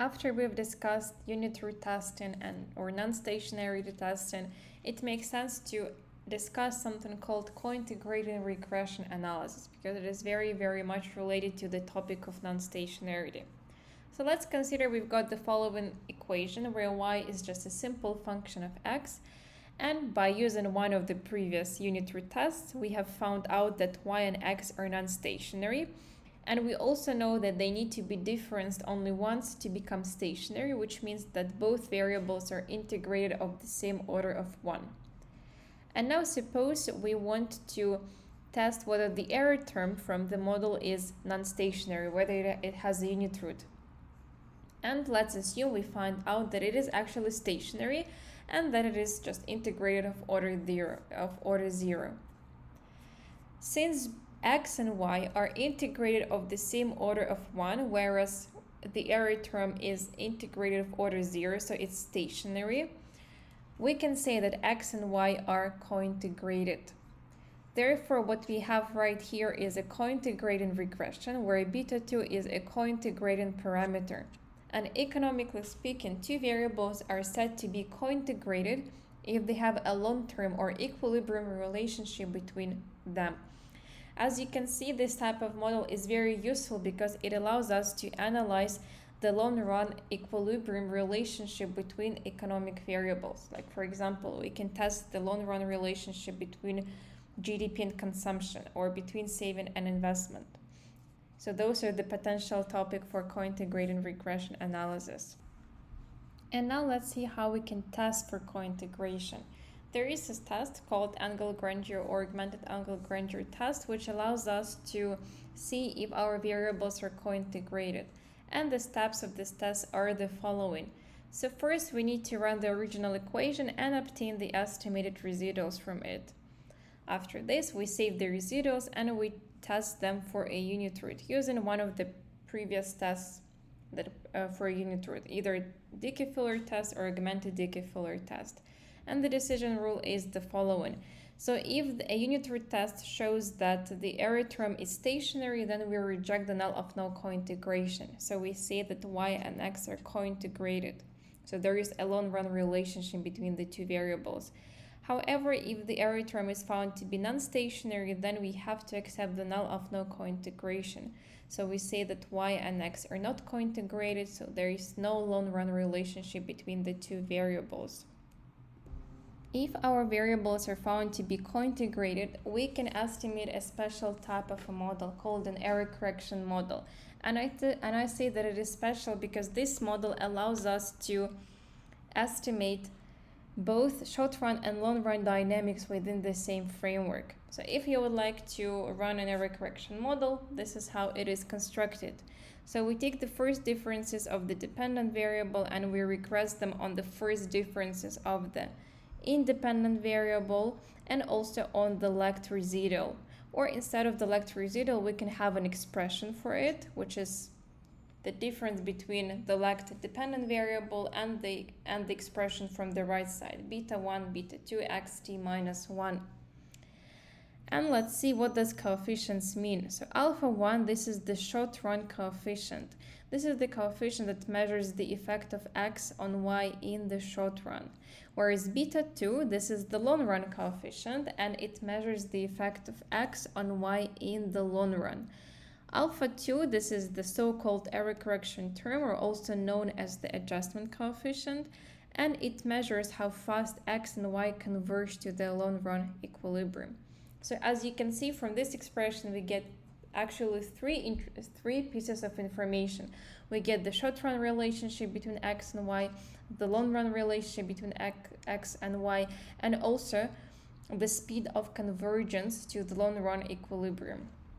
After we've discussed unit root testing or non-stationary testing, it makes sense to discuss something called cointegrating regression analysis because it is very, very much related to the topic of non-stationarity. So let's consider we've got the following equation where y is just a simple function of x, and by using one of the previous unit root tests, we have found out that y and x are non-stationary. And we also know that they need to be differenced only once to become stationary, which means that both variables are integrated of the same order of 1. And now suppose we want to test whether the error term from the model is non-stationary, whether it has a unit root. And let's assume we find out that it is actually stationary and that it is just integrated of order 0. Since x and y are integrated of the same order of 1, whereas the error term is integrated of order 0, so it's stationary, we can say that x and y are cointegrated. Therefore, what we have right here is a cointegrating regression where beta 2 is a cointegrating parameter. And economically speaking, two variables are said to be cointegrated if they have a long-term or equilibrium relationship between them. As you can see, this type of model is very useful because it allows us to analyze the long-run equilibrium relationship between economic variables. Like, for example, we can test the long-run relationship between GDP and consumption, or between saving and investment. So those are the potential topic for cointegrating regression analysis. And now let's see how we can test for cointegration. There is a test called Engle-Granger or Augmented Engle-Granger test, which allows us to see if our variables are cointegrated. And the steps of this test are the following. So first we need to run the original equation and obtain the estimated residuals from it. After this, we save the residuals and we test them for a unit root using one of the previous tests that for a unit root, either Dickey-Filler test or augmented Dickey-Filler test. And the decision rule is the following. So if a unit root test shows that the error term is stationary, then we reject the null of no cointegration. So we say that y and x are cointegrated. So there is a long-run relationship between the two variables. However, if the error term is found to be non-stationary, then we have to accept the null of no cointegration. So we say that y and x are not cointegrated, so there is no long-run relationship between the two variables. If our variables are found to be cointegrated, we can estimate a special type of a model called an error correction model. And I say that it is special because this model allows us to estimate both short-run and long-run dynamics within the same framework. So if you would like to run an error correction model, this is how it is constructed. So we take the first differences of the dependent variable and we regress them on the first differences of the independent variable and also on the left residual. Or instead of the left residual, we can have an expression for it, which is the difference between the left dependent variable and the expression from the right side, beta 1, beta 2, xt minus 1. And let's see what does coefficients mean. So alpha 1, this is the short run coefficient. This is the coefficient that measures the effect of x on y in the short run. Whereas beta 2, this is the long run coefficient and it measures the effect of x on y in the long run. Alpha 2, this is the so-called error correction term, or also known as the adjustment coefficient, and it measures how fast x and y converge to the long-run equilibrium. So as you can see from this expression, we get actually three pieces of information. We get the short-run relationship between x and y, the long-run relationship between x and y, and also the speed of convergence to the long-run equilibrium.